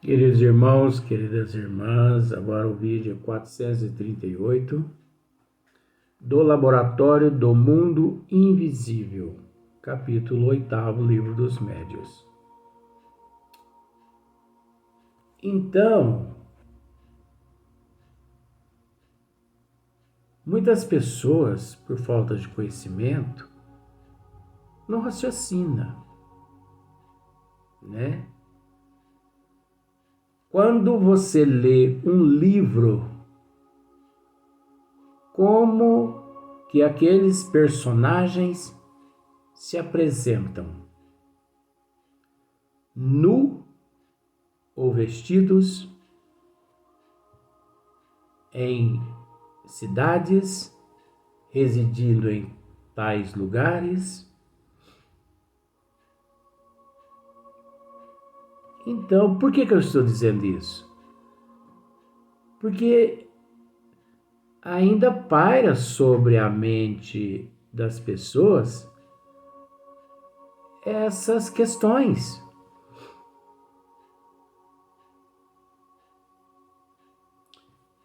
Queridos irmãos, queridas irmãs, agora o vídeo 438 do Laboratório do Mundo Invisível, capítulo 8, Livro dos Médiuns. Então, muitas pessoas, por falta de conhecimento, não raciocinam, né? Quando você lê um livro, como que aqueles personagens se apresentam? Nu ou vestidos em cidades, residindo em tais lugares. Então, por que eu estou dizendo isso? Porque ainda paira sobre a mente das pessoas essas questões.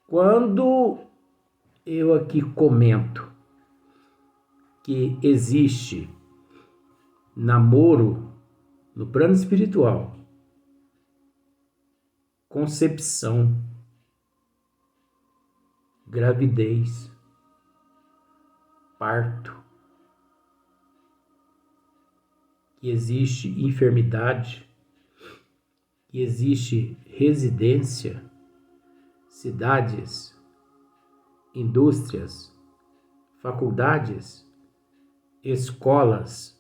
Quando eu aqui comento que existe namoro no plano espiritual, concepção, gravidez, parto, que existe enfermidade, que existe residência, cidades, indústrias, faculdades, escolas,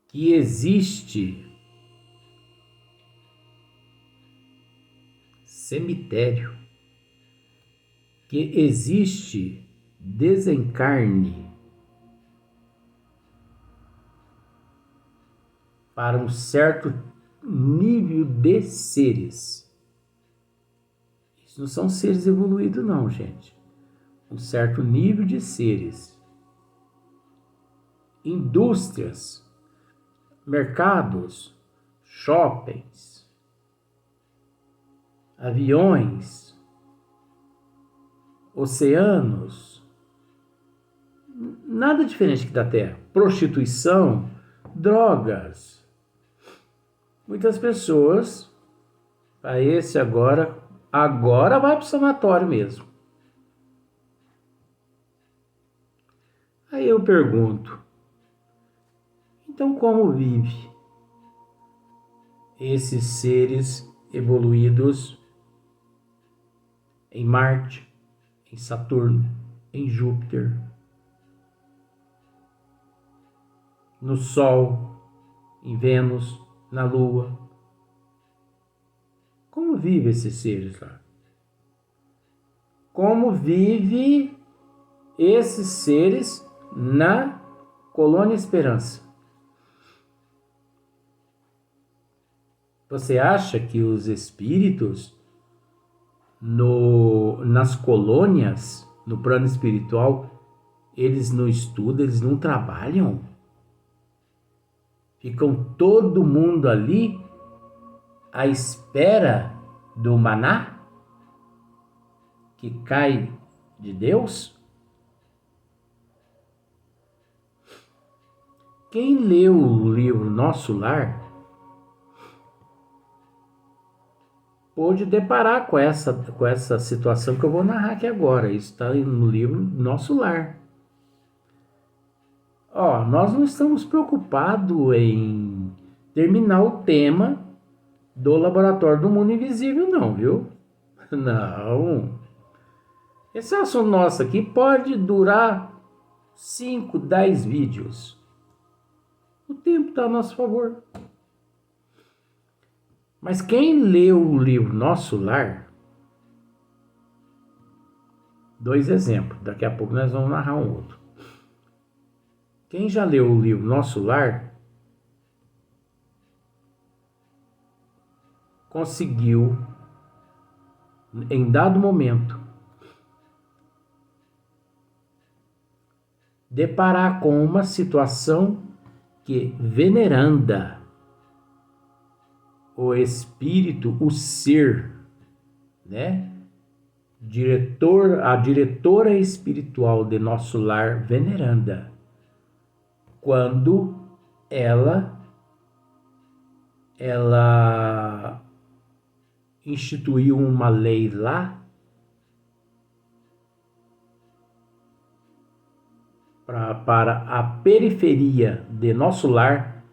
que existe cemitério, que existe desencarne para um certo nível de seres. Isso não são seres evoluídos não, gente. Um certo nível de seres. Indústrias, mercados, shoppings, aviões, oceanos, nada diferente que da Terra. Prostituição, drogas. Muitas pessoas, para esse agora vai para o sanatório mesmo. Aí eu pergunto, então como vive esses seres evoluídos em Marte, em Saturno, em Júpiter, no Sol, em Vênus, na Lua? Como vive esses seres lá? Como vive esses seres na Colônia Esperança? Você acha que os espíritos nas colônias, no plano espiritual, eles não estudam, eles não trabalham? Ficam todo mundo ali à espera do maná que cai de Deus? Quem leu o livro Nosso Lar pôde deparar com essa situação que eu vou narrar aqui agora. Isso está no livro Nosso Lar. Nós não estamos preocupados em terminar o tema do Laboratório do Mundo Invisível, não, viu? Não. Esse assunto nosso aqui pode durar 5, 10 vídeos. O tempo está a nosso favor. Mas quem leu o livro Nosso Lar, 2 exemplos, daqui a pouco nós vamos narrar um outro. Quem já leu o livro Nosso Lar, conseguiu, em dado momento, deparar com uma situação que veneranda o espírito, o ser, né? A diretora espiritual de nosso lar, veneranda, quando ela instituiu uma lei lá para a periferia de nosso lar,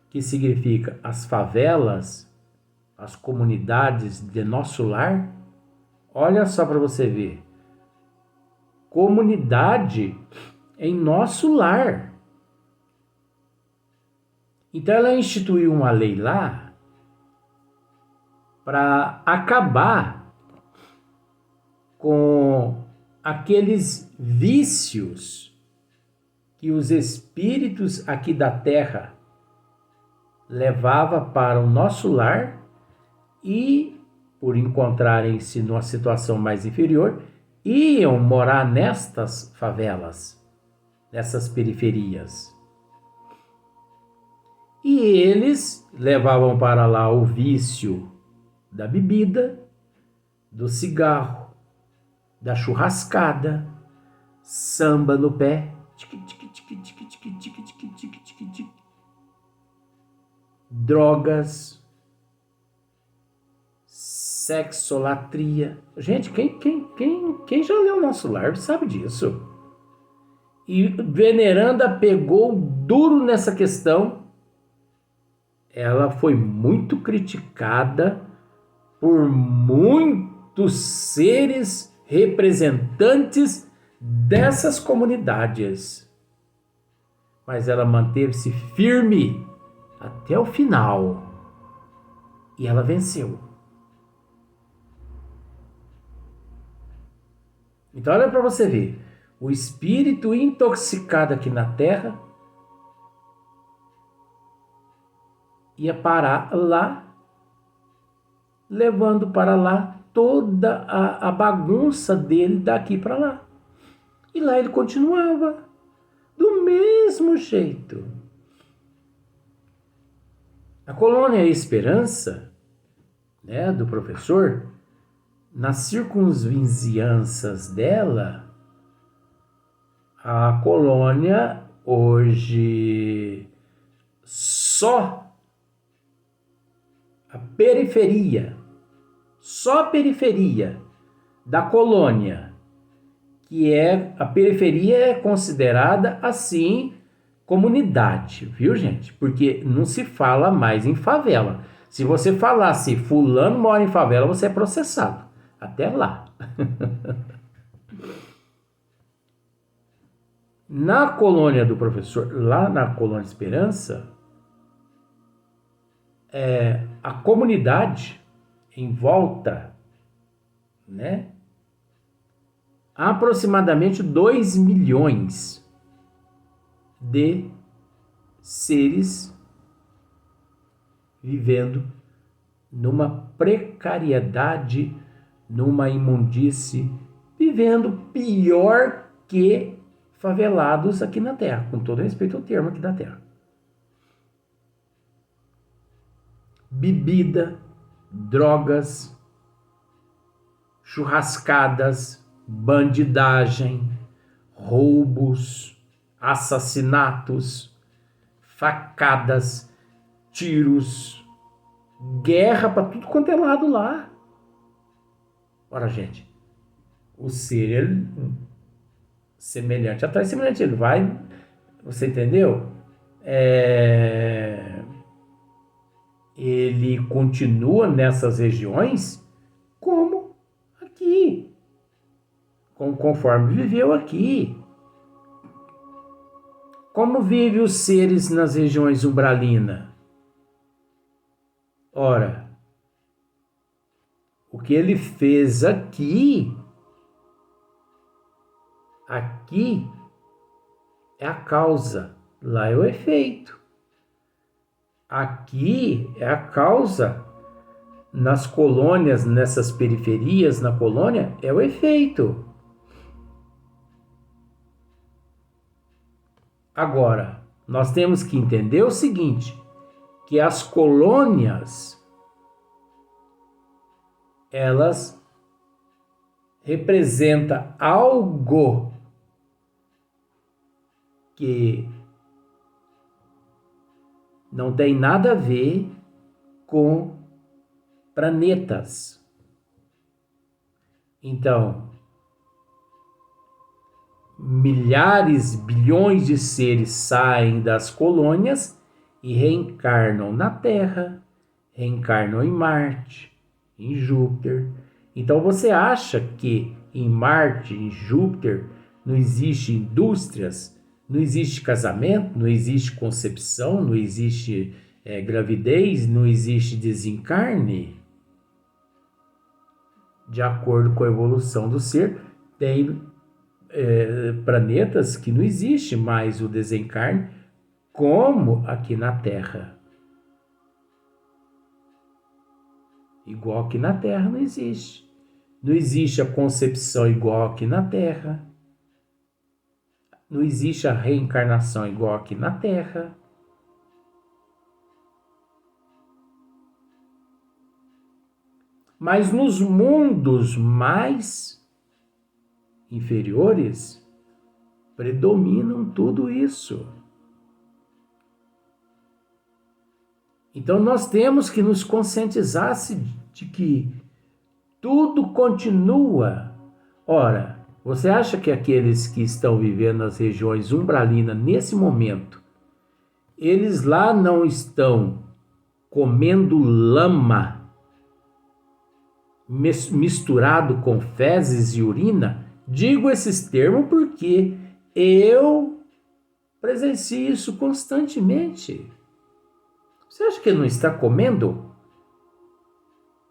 que significa as favelas, as comunidades de nosso lar. Olha só para você ver. Comunidade em nosso lar. Então ela instituiu uma lei lá para acabar com aqueles vícios que os espíritos aqui da Terra levavam para o nosso lar e, por encontrarem-se numa situação mais inferior, iam morar nestas favelas, nessas periferias. E eles levavam para lá o vício da bebida, do cigarro, da churrascada, samba no pé, drogas, sexolatria. Gente, quem já leu Nosso Lar sabe disso. E Veneranda pegou duro nessa questão. Ela foi muito criticada por muitos seres representantes dessas comunidades. Mas ela manteve-se firme até o final. E ela venceu. Então olha para você ver. O espírito intoxicado aqui na Terra ia parar lá, levando para lá toda a bagunça dele daqui para lá. E lá ele continuava do mesmo jeito. A colônia Esperança, né, do professor, nas circunvizinhanças dela, a colônia hoje só a periferia da colônia, que é a periferia, é considerada assim comunidade, viu, gente? Porque não se fala mais em favela. Se você falasse fulano mora em favela, você é processado. Até lá. Na colônia do professor, lá na colônia Esperança, a comunidade em volta, né? Há aproximadamente 2 milhões de seres vivendo numa precariedade, numa imundície, vivendo pior que favelados aqui na Terra, com todo respeito ao termo aqui da Terra. Bebida, drogas, churrascadas, bandidagem, roubos, assassinatos, facadas, tiros, guerra para tudo quanto é lado lá. Ora, gente, o ser ele, semelhante atrai semelhante, ele vai, você entendeu? Ele continua nessas regiões como aqui, conforme viveu aqui. Como vivem os seres nas regiões umbralinas? Ora, o que ele fez aqui é a causa, lá é o efeito. Aqui é a causa, nas colônias, nessas periferias, na colônia, é o efeito. Agora, nós temos que entender o seguinte, que as colônias elas representam algo que não tem nada a ver com planetas. Então, milhares, bilhões de seres saem das colônias e reencarnam na Terra, reencarnam em Marte, em Júpiter. Então você acha que em Marte, em Júpiter, não existe indústrias, não existe casamento, não existe concepção, não existe gravidez, não existe desencarne? De acordo com a evolução do ser, tem planetas que não existe mais o desencarne, como aqui na Terra. Igual que na Terra não existe. Não existe a concepção igual aqui na Terra. Não existe a reencarnação igual aqui na Terra. Mas nos mundos mais inferiores, predominam tudo isso. Então nós temos que nos conscientizar de que tudo continua. Ora, você acha que aqueles que estão vivendo nas regiões umbralinas nesse momento, eles lá não estão comendo lama misturado com fezes e urina? Digo esses termos porque eu presencio isso constantemente. Você acha que ele não está comendo?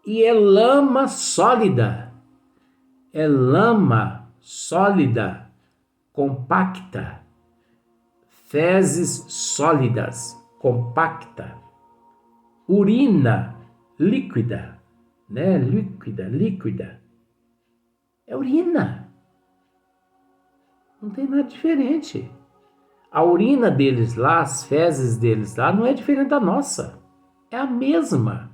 E é lama sólida. É lama sólida, compacta. Fezes sólidas, compacta. Urina líquida, né? Líquida. É urina. Não tem nada diferente. A urina deles lá, as fezes deles lá, não é diferente da nossa. É a mesma.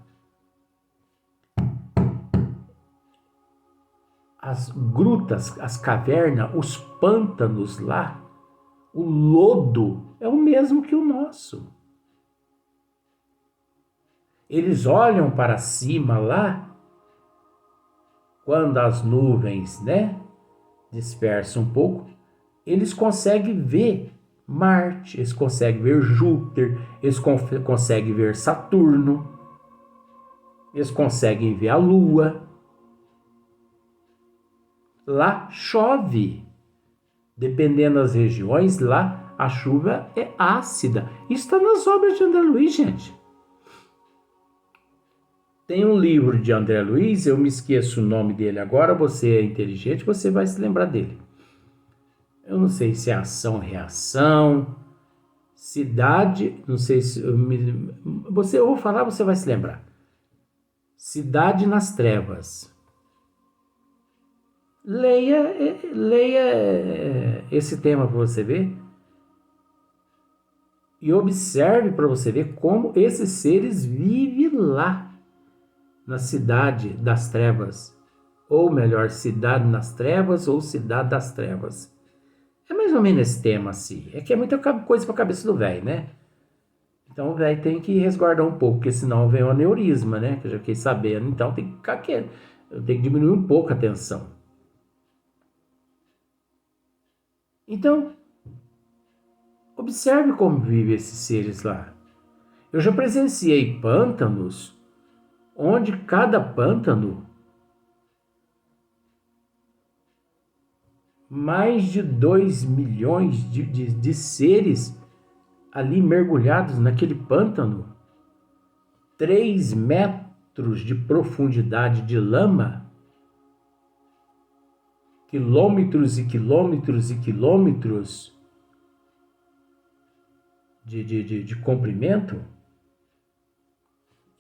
As grutas, as cavernas, os pântanos lá, o lodo é o mesmo que o nosso. Eles olham para cima lá, quando as nuvens, dispersam um pouco, eles conseguem ver Marte, eles conseguem ver Júpiter, eles conseguem ver Saturno, eles conseguem ver a Lua. Lá chove. Dependendo das regiões, lá a chuva é ácida. Isso está nas obras de André Luiz, gente. Tem um livro de André Luiz, eu me esqueço o nome dele agora, você é inteligente, você vai se lembrar dele. Eu não sei se é ação, reação, cidade, não sei se... eu vou falar, você vai se lembrar. Cidade nas Trevas. Leia esse tema para você ver e observe para você ver como esses seres vivem lá na cidade das trevas, ou melhor, cidade nas trevas ou cidade das trevas. É mais ou menos esse tema assim. É que é muita coisa para a cabeça do velho, né? Então o velho tem que resguardar um pouco, porque senão vem o aneurisma, né? Que eu já fiquei sabendo. Então tem que ficar quieto. Eu tenho que diminuir um pouco a tensão. Então, observe como vivem esses seres lá. Eu já presenciei pântanos onde cada pântano, mais de 2 milhões de seres ali mergulhados naquele pântano, 3 metros de profundidade de lama, quilômetros e quilômetros e quilômetros de comprimento,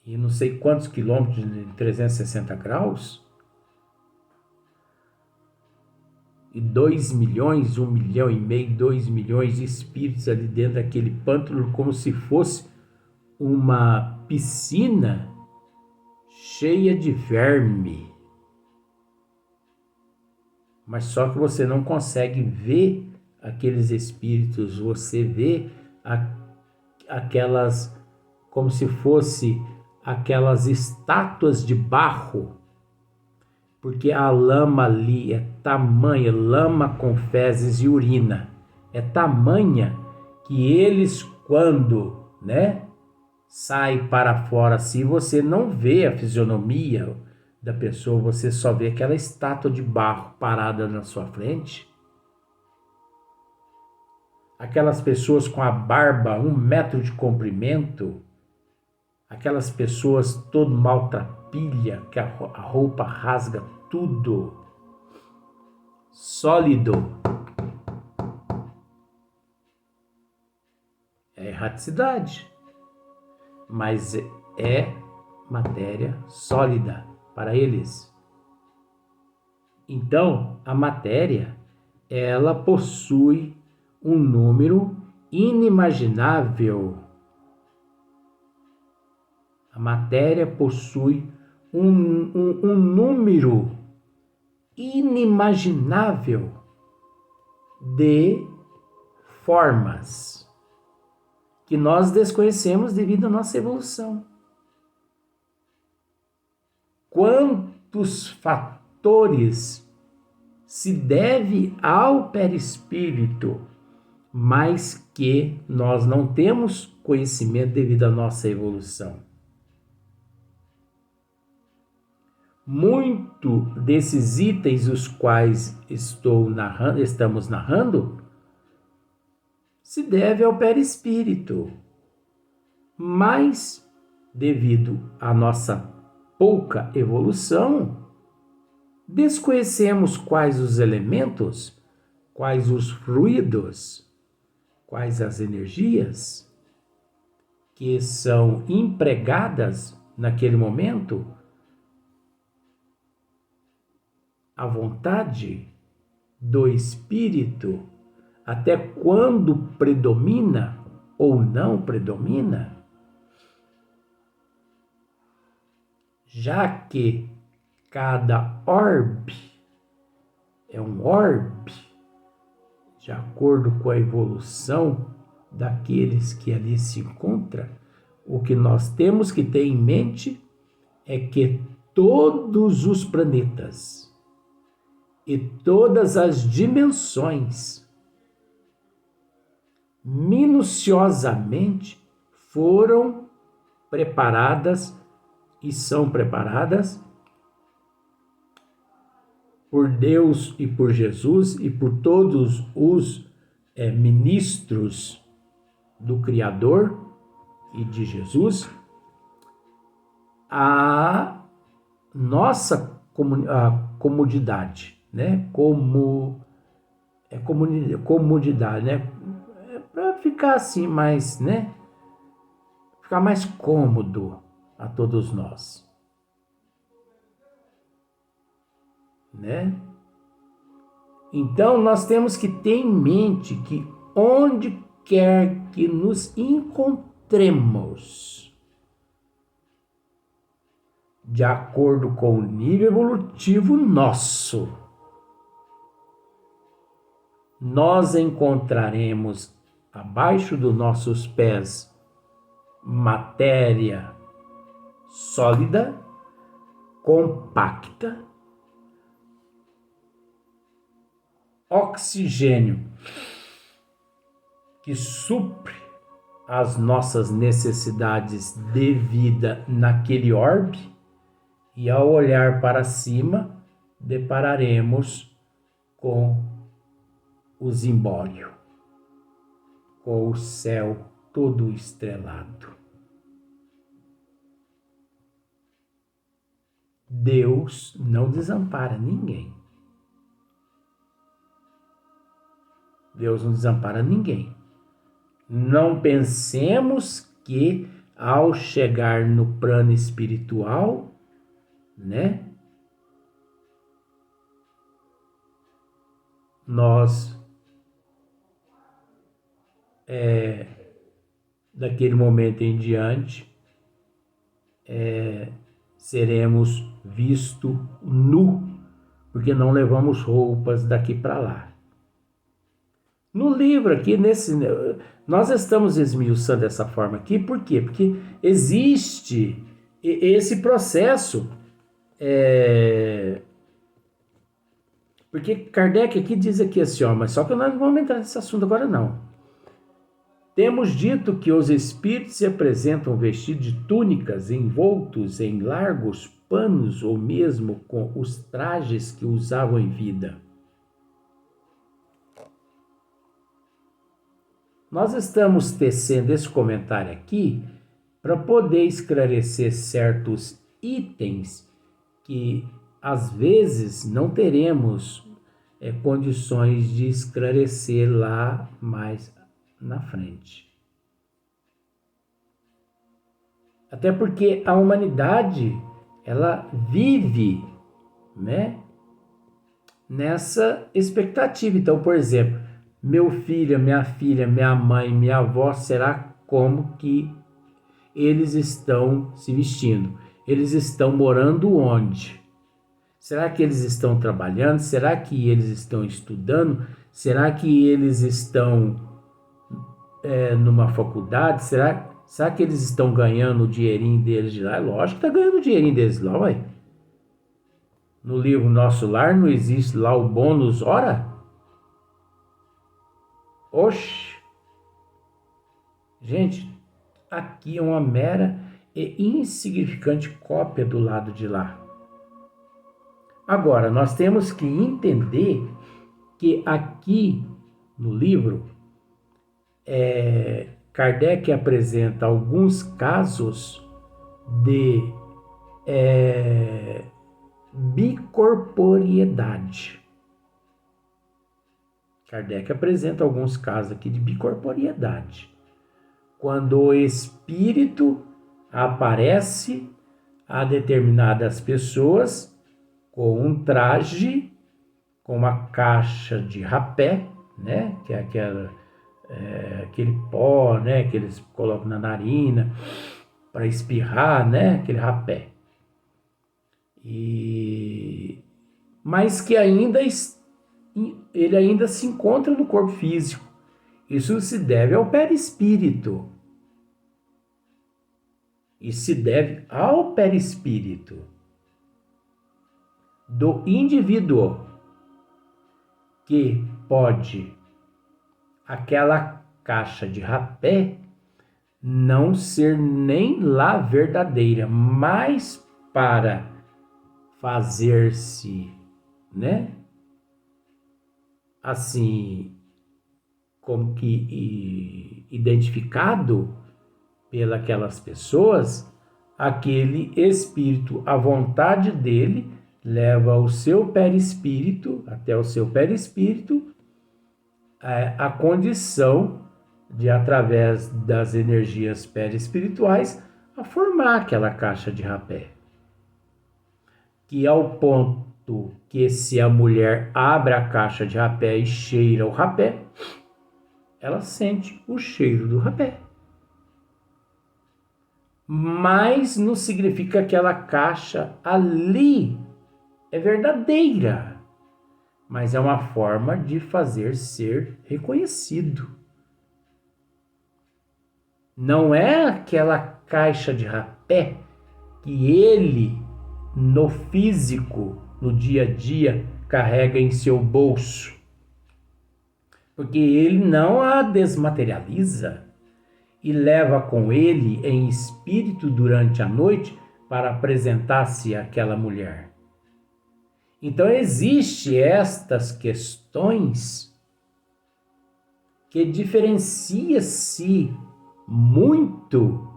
e não sei quantos quilômetros de 360 graus, e 2 milhões, 1 milhão e meio, 2 milhões de espíritos ali dentro daquele pântano, como se fosse uma piscina cheia de verme. Mas só que você não consegue ver aqueles espíritos, você vê aquelas, como se fosse aquelas estátuas de barro, porque a lama ali é tamanha, lama com fezes e urina, é tamanha que eles, quando, né, sai para fora assim, você não vê a fisionomia da pessoa, você só vê aquela estátua de barro parada na sua frente. Aquelas pessoas com a barba 1 metro de comprimento, aquelas pessoas todo maltrapilha, que a roupa rasga tudo, sólido. É erraticidade, mas é matéria sólida para eles. Então, a matéria, ela possui um número inimaginável. A matéria possui um número inimaginável de formas que nós desconhecemos devido à nossa evolução. Quantos fatores se deve ao perispírito, mas que nós não temos conhecimento devido à nossa evolução. Muito desses itens os quais estamos narrando se deve ao perispírito, mas devido à nossa pouca evolução, desconhecemos quais os elementos, quais os fluidos, quais as energias que são empregadas naquele momento, a vontade do espírito, até quando predomina ou não predomina, já que cada orbe é um orbe de acordo com a evolução daqueles que ali se encontram. O que nós temos que ter em mente é que todos os planetas e todas as dimensões minuciosamente foram preparadas e são preparadas por Deus e por Jesus e por todos os ministros do Criador e de Jesus, a nossa comodidade, né? Comodidade, né? Para ficar assim mais, né? Ficar mais cômodo a todos nós, né? Então nós temos que ter em mente que onde quer que nos encontremos, de acordo com o nível evolutivo nosso, nós encontraremos abaixo dos nossos pés matéria sólida, compacta, oxigênio que supre as nossas necessidades de vida naquele orbe, e ao olhar para cima, depararemos com o zimbório, com o céu todo estrelado. Deus não desampara ninguém. Deus não desampara ninguém. Não pensemos que ao chegar no plano espiritual, né, nós daquele momento em diante seremos vistos nu porque não levamos roupas daqui para lá. No livro aqui, nós estamos esmiuçando dessa forma aqui, por quê? Porque existe esse processo, porque Kardec aqui diz aqui assim, ó, mas só que nós não vamos entrar nesse assunto agora não. Temos dito que os espíritos se apresentam vestidos de túnicas, envoltos em largos panos ou mesmo com os trajes que usavam em vida. Nós estamos tecendo esse comentário aqui para poder esclarecer certos itens que às vezes não teremos condições de esclarecer lá mais na frente. Até porque a humanidade, ela vive, né, nessa expectativa. Então, por exemplo, meu filho, minha filha, minha mãe, minha avó, será como que eles estão se vestindo? Eles estão morando onde? Será que eles estão trabalhando? Será que eles estão estudando? Será que eles estão numa faculdade? Será que eles estão ganhando o dinheirinho deles de lá? É lógico que está ganhando o dinheirinho deles lá, ué. No livro Nosso Lar não existe lá o bônus hora? Oxe! Gente, aqui é uma mera e insignificante cópia do lado de lá. Agora, nós temos que entender que aqui no livro, Kardec apresenta alguns casos de bicorporiedade. Kardec apresenta alguns casos aqui de bicorporiedade. Quando o espírito aparece a determinadas pessoas com um traje, com uma caixa de rapé, né? Que é aquele pó, né? Que eles colocam na narina para espirrar, né? Aquele rapé. Mas que ele ainda se encontra no corpo físico. Isso se deve ao perispírito. Isso se deve ao perispírito do indivíduo, que pode, aquela caixa de rapé não ser nem lá verdadeira, mas para fazer-se, né, assim, como que identificado pelas pessoas, aquele espírito, a vontade dele leva o seu perispírito, até o seu perispírito, a condição de, através das energias perispirituais, a formar aquela caixa de rapé. Que ao ponto que, se a mulher abre a caixa de rapé e cheira o rapé, ela sente o cheiro do rapé. Mas não significa que aquela caixa ali é verdadeira, mas é uma forma de fazer ser reconhecido. Não é aquela caixa de rapé que ele, no físico, no dia a dia, carrega em seu bolso, porque ele não a desmaterializa e leva com ele em espírito durante a noite para apresentar-se àquela mulher. Então existem estas questões que diferenciam-se muito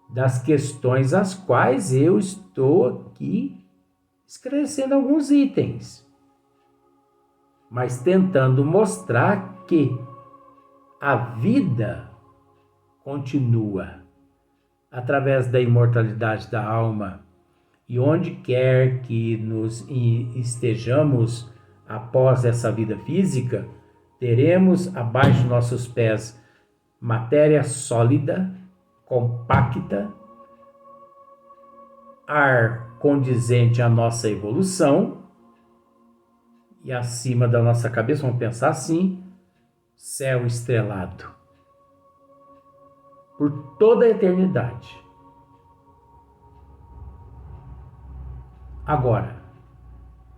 das questões às quais eu estou aqui esclarecendo alguns itens, mas tentando mostrar que a vida continua através da imortalidade da alma. E onde quer que nos estejamos após essa vida física, teremos abaixo de nossos pés matéria sólida, compacta, ar condizente à nossa evolução, E acima da nossa cabeça, vamos pensar assim, céu estrelado. Por toda a eternidade. Agora,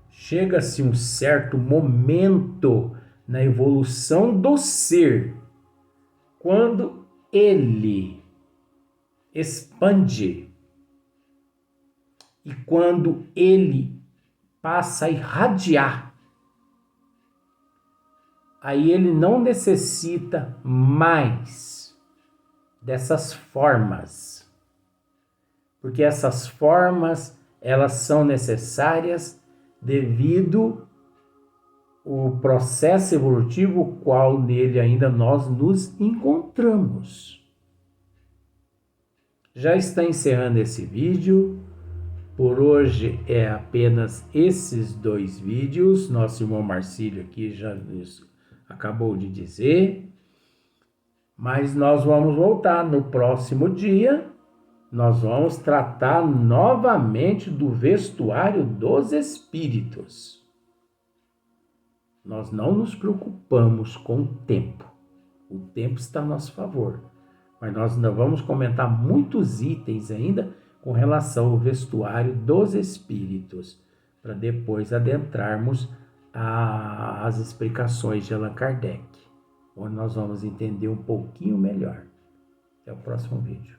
chega-se um certo momento na evolução do ser, quando ele expande e quando ele passa a irradiar, aí ele não necessita mais dessas formas, porque essas formas elas são necessárias devido ao processo evolutivo qual nele ainda nós nos encontramos. Já está encerrando esse vídeo. Por hoje é apenas esses 2 vídeos. Nosso irmão Marcílio aqui já acabou de dizer. Mas nós vamos voltar no próximo dia. Nós vamos tratar novamente do vestuário dos espíritos. Nós não nos preocupamos com o tempo. O tempo está a nosso favor. Mas nós ainda vamos comentar muitos itens ainda com relação ao vestuário dos espíritos, para depois adentrarmos as explicações de Allan Kardec, onde nós vamos entender um pouquinho melhor. Até o próximo vídeo.